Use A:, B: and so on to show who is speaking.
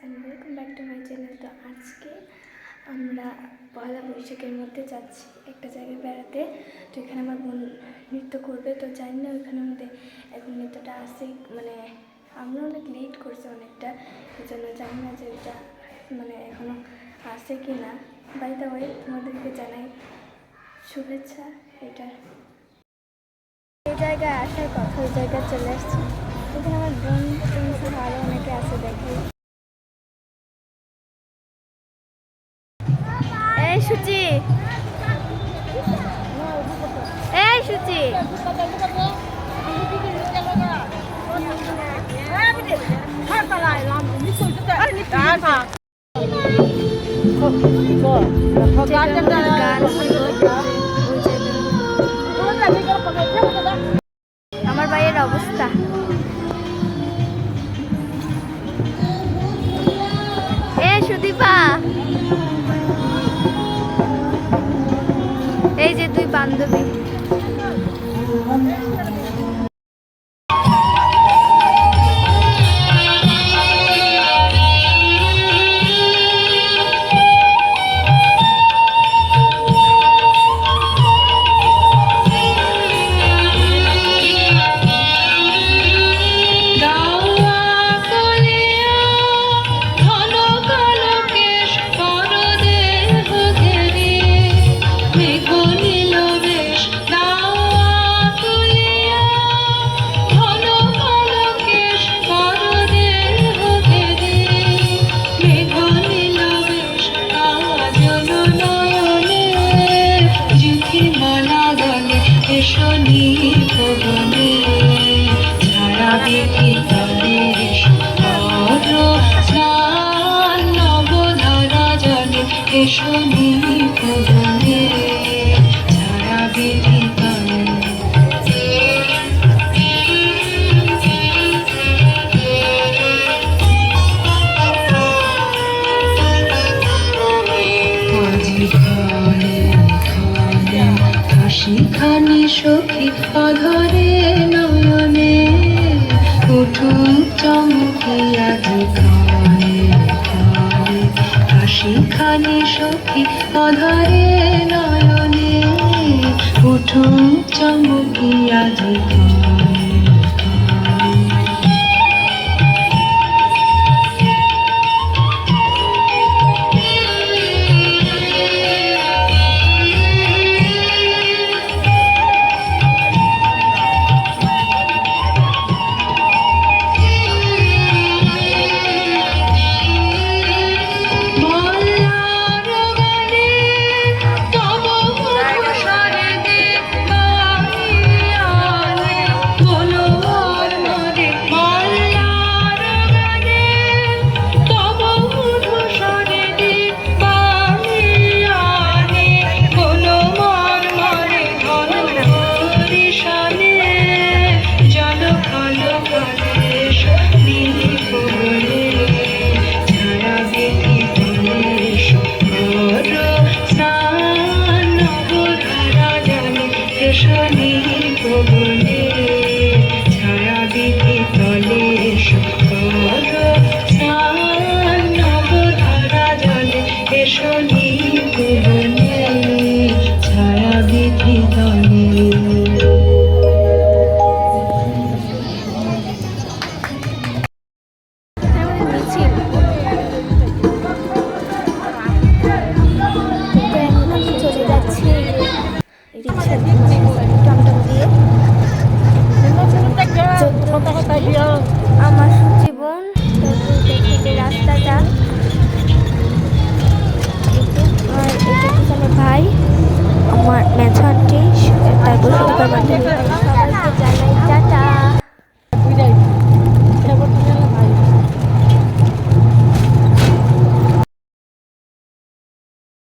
A: and welcome back to my channel। তো আজকে আমরা পয়লা বৈশাখের মধ্যে যাচ্ছি একটা জায়গায় বেড়াতে। তো এখানে আমার বোন নৃত্য করবে, তো জানি না ওইখানের মধ্যে এখন নৃত্যটা আসে, মানে আমরা অনেক লেট করছি অনেকটা, এই জন্য জানি না যে এটা মানে এখনও আসে কি না। বাই দ্য ওয়ে তোমাদেরকে জানাই শুভেচ্ছা। এটা এই জায়গায় আসার কথা, ওই জায়গায় চলে আসছি। এখানে আমার বোন আরও অনেকে আছে, দেখি। এই সুচি, এই সুচি, আমার ভাইয়ের অবস্থা। এ সুদীপা, এই যে দুই বান্ধবী।
B: খানি সখী অধরে নয়নে উঠু চমকিয়া দিখানে হাসি খানি সখী অধরে নয়নে উঠু চমকিয়া দিখানে।
A: আমার